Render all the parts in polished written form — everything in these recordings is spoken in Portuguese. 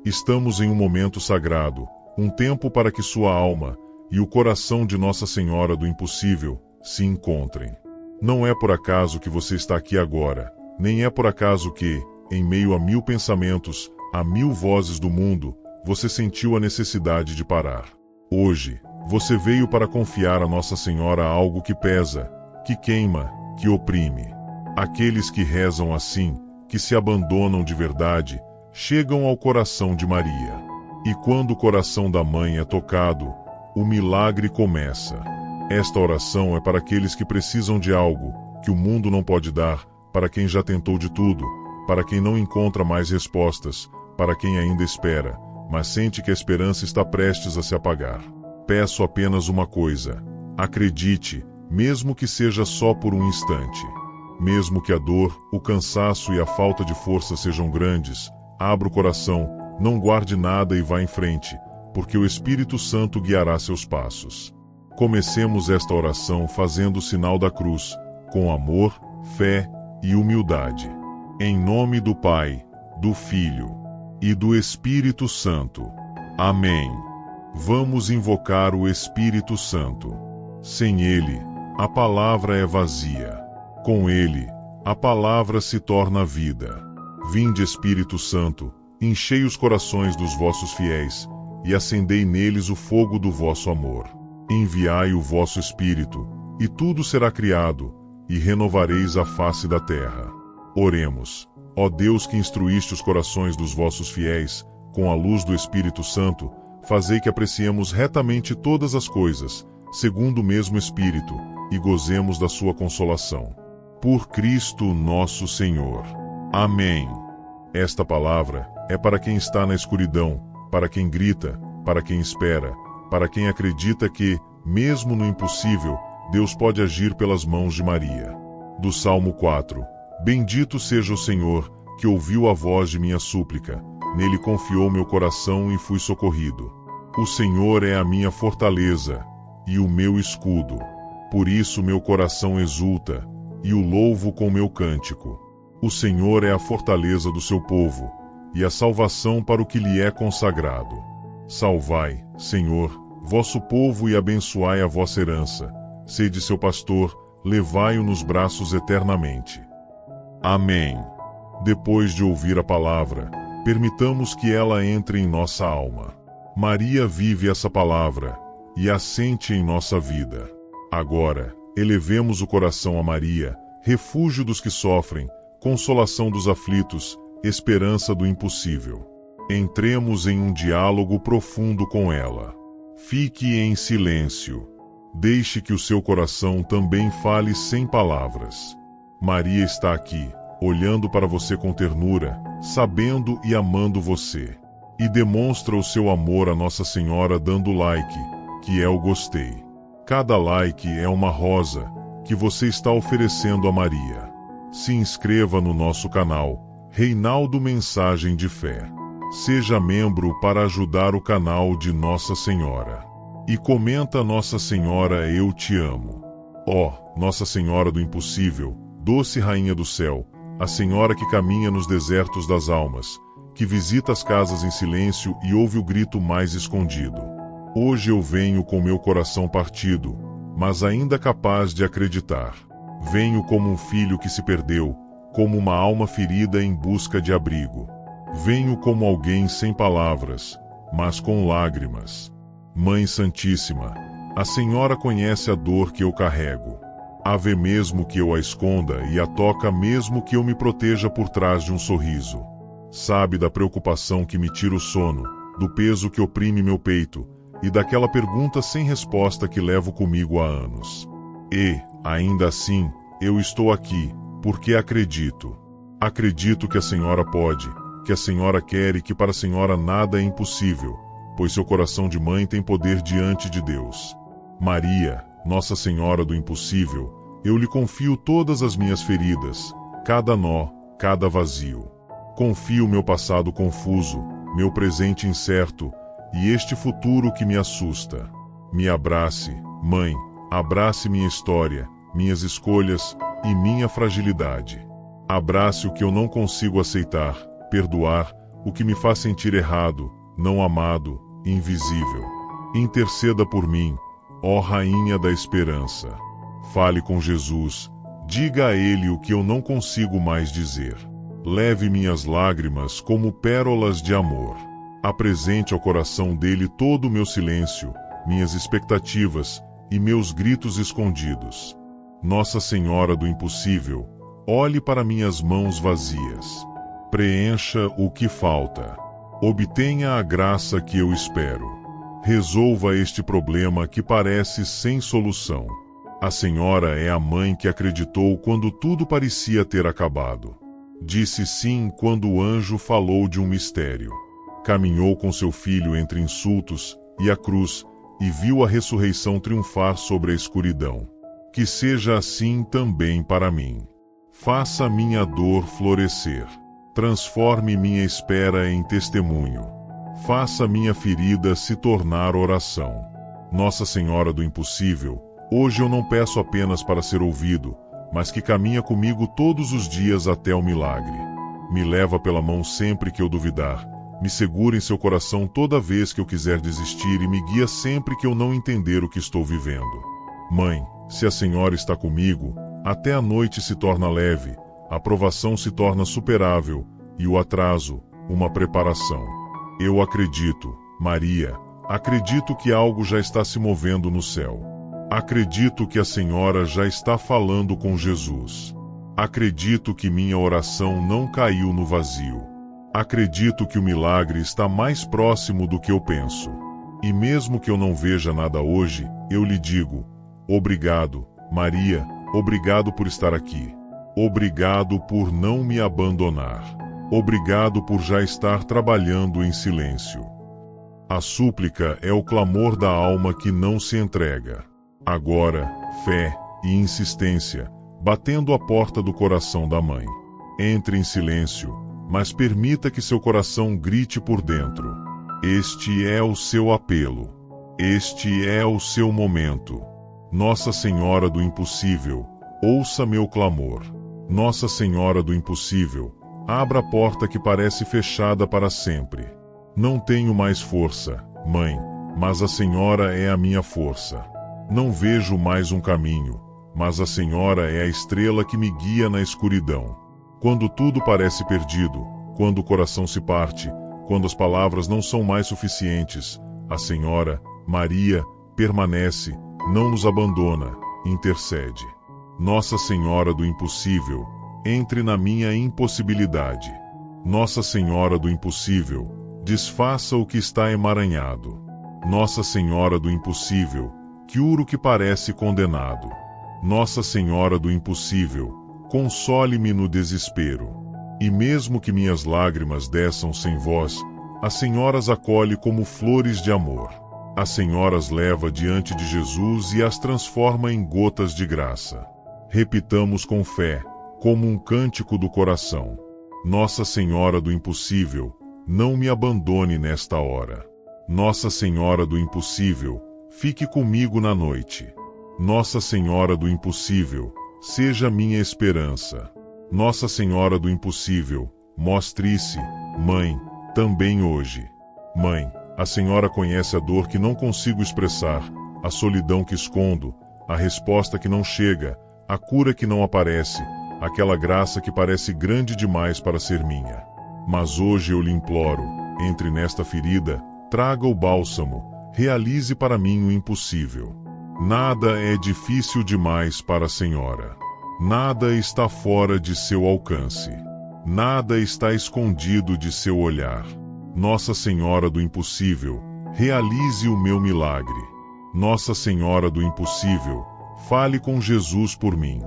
Estamos em um momento sagrado, um tempo para que sua alma e o coração de Nossa Senhora do Impossível se encontrem. Não é por acaso que você está aqui agora, nem é por acaso que, em meio a 1000 pensamentos, a 1000 vozes do mundo, você sentiu a necessidade de parar. Hoje, você veio para confiar a Nossa Senhora algo que pesa, que queima, que oprime. Aqueles que rezam assim, que se abandonam de verdade, chegam ao coração de Maria. E quando o coração da mãe é tocado, o milagre começa. Esta oração é para aqueles que precisam de algo que o mundo não pode dar, para quem já tentou de tudo, para quem não encontra mais respostas, para quem ainda espera, mas sente que a esperança está prestes a se apagar. Peço apenas uma coisa: acredite, mesmo que seja só por um instante. Mesmo que a dor, o cansaço e a falta de força sejam grandes, abra o coração, não guarde nada e vá em frente, porque o Espírito Santo guiará seus passos. Comecemos esta oração fazendo o sinal da cruz, com amor, fé e humildade. Em nome do Pai, do Filho e do Espírito Santo. Amém. Vamos invocar o Espírito Santo. Sem ele, a palavra é vazia. Com ele, a palavra se torna vida. Vinde, Espírito Santo, enchei os corações dos vossos fiéis, e acendei neles o fogo do vosso amor. Enviai o vosso Espírito, e tudo será criado, e renovareis a face da terra. Oremos. Ó Deus que instruíste os corações dos vossos fiéis, com a luz do Espírito Santo, fazei que apreciemos retamente todas as coisas, segundo o mesmo Espírito, e gozemos da sua consolação. Por Cristo nosso Senhor. Amém. Esta palavra é para quem está na escuridão, para quem grita, para quem espera, para quem acredita que, mesmo no impossível, Deus pode agir pelas mãos de Maria. Do Salmo 4. Bendito seja o Senhor, que ouviu a voz de minha súplica, nele confiou meu coração e fui socorrido. O Senhor é a minha fortaleza e o meu escudo. Por isso meu coração exulta, e o louvo com meu cântico. O Senhor é a fortaleza do seu povo, e a salvação para o que lhe é consagrado. Salvai, Senhor, vosso povo e abençoai a vossa herança. Sede seu pastor, levai-o nos braços eternamente. Amém. Depois de ouvir a palavra, permitamos que ela entre em nossa alma. Maria vive essa palavra, e a sente em nossa vida. Agora, elevemos o coração a Maria, refúgio dos que sofrem, consolação dos aflitos, esperança do impossível. Entremos em um diálogo profundo com ela. Fique em silêncio. Deixe que o seu coração também fale sem palavras. Maria está aqui, olhando para você com ternura, sabendo e amando você. E demonstra o seu amor a Nossa Senhora dando like, que é o gostei. Cada like é uma rosa que você está oferecendo a Maria. Se inscreva no nosso canal, Reinaldo Mensagem de Fé. Seja membro para ajudar o canal de Nossa Senhora. E comenta Nossa Senhora eu te amo. Ó, Nossa Senhora do Impossível, doce Rainha do Céu, a Senhora que caminha nos desertos das almas, que visita as casas em silêncio e ouve o grito mais escondido. Hoje eu venho com meu coração partido, mas ainda capaz de acreditar. Venho como um filho que se perdeu, como uma alma ferida em busca de abrigo. Venho como alguém sem palavras, mas com lágrimas. Mãe Santíssima, a Senhora conhece a dor que eu carrego. A vê mesmo que eu a esconda e a toca mesmo que eu me proteja por trás de um sorriso. Sabe da preocupação que me tira o sono, do peso que oprime meu peito, e daquela pergunta sem resposta que levo comigo há anos. E, ainda assim, eu estou aqui, porque acredito. Acredito que a Senhora pode, que a Senhora quer e que para a Senhora nada é impossível, pois seu coração de mãe tem poder diante de Deus. Maria, Nossa Senhora do Impossível, eu lhe confio todas as minhas feridas, cada nó, cada vazio. Confio meu passado confuso, meu presente incerto, e este futuro que me assusta. Me abrace, Mãe, abrace minha história, minhas escolhas e minha fragilidade. Abrace o que eu não consigo aceitar, perdoar, o que me faz sentir errado, não amado, invisível. Interceda por mim, ó Rainha da Esperança. Fale com Jesus, diga a Ele o que eu não consigo mais dizer. Leve minhas lágrimas como pérolas de amor. Apresente ao coração dele todo o meu silêncio, minhas expectativas e meus gritos escondidos. Nossa Senhora do Impossível, olhe para minhas mãos vazias. Preencha o que falta. Obtenha a graça que eu espero. Resolva este problema que parece sem solução. A Senhora é a mãe que acreditou quando tudo parecia ter acabado. Disse sim quando o anjo falou de um mistério. Caminhou com seu filho entre insultos e a cruz, e viu a ressurreição triunfar sobre a escuridão. Que seja assim também para mim. Faça minha dor florescer. Transforme minha espera em testemunho. Faça minha ferida se tornar oração. Nossa Senhora do Impossível, hoje eu não peço apenas para ser ouvido, mas que caminha comigo todos os dias até o milagre. Me leva pela mão sempre que eu duvidar, me segura em seu coração toda vez que eu quiser desistir e me guia sempre que eu não entender o que estou vivendo. Mãe, se a Senhora está comigo, até a noite se torna leve, a provação se torna superável e o atraso, uma preparação. Eu acredito, Maria, acredito que algo já está se movendo no céu. Acredito que a Senhora já está falando com Jesus. Acredito que minha oração não caiu no vazio. Acredito que o milagre está mais próximo do que eu penso. E mesmo que eu não veja nada hoje, eu lhe digo: obrigado, Maria, obrigado por estar aqui. Obrigado por não me abandonar. Obrigado por já estar trabalhando em silêncio. A súplica é o clamor da alma que não se entrega. Agora, fé e insistência, batendo a porta do coração da mãe. Entre em silêncio, mas permita que seu coração grite por dentro. Este é o seu apelo. Este é o seu momento. Nossa Senhora do Impossível, ouça meu clamor. Nossa Senhora do Impossível, abra a porta que parece fechada para sempre. Não tenho mais força, mãe, mas a Senhora é a minha força. Não vejo mais um caminho, mas a Senhora é a estrela que me guia na escuridão. Quando tudo parece perdido, quando o coração se parte, quando as palavras não são mais suficientes, a Senhora, Maria, permanece, não nos abandona, intercede. Nossa Senhora do Impossível, entre na minha impossibilidade. Nossa Senhora do Impossível, desfaça o que está emaranhado. Nossa Senhora do Impossível, cura o que parece condenado. Nossa Senhora do Impossível, console-me no desespero. E mesmo que minhas lágrimas desçam sem voz, a Senhora as acolhe como flores de amor. A Senhora as leva diante de Jesus e as transforma em gotas de graça. Repitamos com fé, como um cântico do coração: Nossa Senhora do Impossível, não me abandone nesta hora. Nossa Senhora do Impossível, fique comigo na noite. Nossa Senhora do Impossível, seja minha esperança. Nossa Senhora do Impossível, mostre-se, Mãe, também hoje. Mãe, a Senhora conhece a dor que não consigo expressar, a solidão que escondo, a resposta que não chega, a cura que não aparece, aquela graça que parece grande demais para ser minha. Mas hoje eu lhe imploro, entre nesta ferida, traga o bálsamo, realize para mim o impossível. Nada é difícil demais para a Senhora. Nada está fora de seu alcance. Nada está escondido de seu olhar. Nossa Senhora do Impossível, realize o meu milagre. Nossa Senhora do Impossível, fale com Jesus por mim.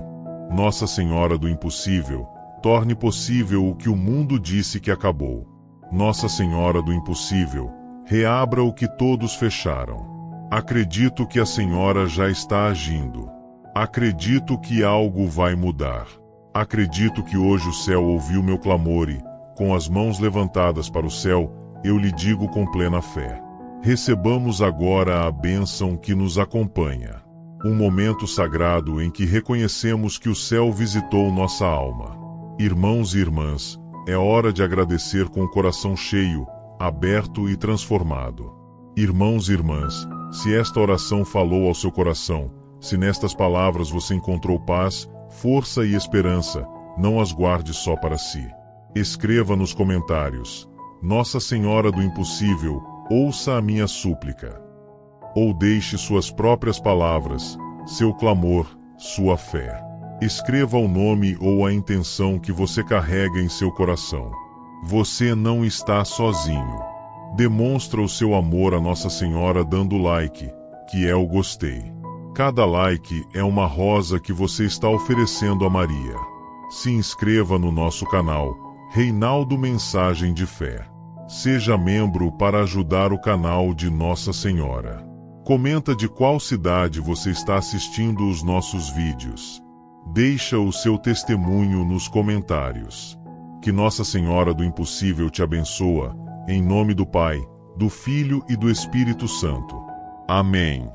Nossa Senhora do Impossível, torne possível o que o mundo disse que acabou. Nossa Senhora do Impossível, reabra o que todos fecharam. Acredito que a Senhora já está agindo. Acredito que algo vai mudar. Acredito que hoje o céu ouviu meu clamor e, com as mãos levantadas para o céu, eu lhe digo com plena fé: recebamos agora a bênção que nos acompanha. Um momento sagrado em que reconhecemos que o céu visitou nossa alma. Irmãos e irmãs, É hora de agradecer com o coração cheio, aberto e transformado. Irmãos e irmãs, se esta oração falou ao seu coração, se nestas palavras você encontrou paz, força e esperança, não as guarde só para si. Escreva nos comentários: Nossa Senhora do Impossível, ouça a minha súplica. Ou deixe suas próprias palavras, seu clamor, sua fé. Escreva o nome ou a intenção que você carrega em seu coração. Você não está sozinho. Demonstra o seu amor a Nossa Senhora dando like, que é o gostei. Cada like é uma rosa que você está oferecendo a Maria. Se inscreva no nosso canal, Reinaldo Mensagem de Fé. Seja membro para ajudar o canal de Nossa Senhora. Comenta de qual cidade você está assistindo os nossos vídeos. Deixa o seu testemunho nos comentários. Que Nossa Senhora do Impossível te abençoa, em nome do Pai, do Filho e do Espírito Santo. Amém.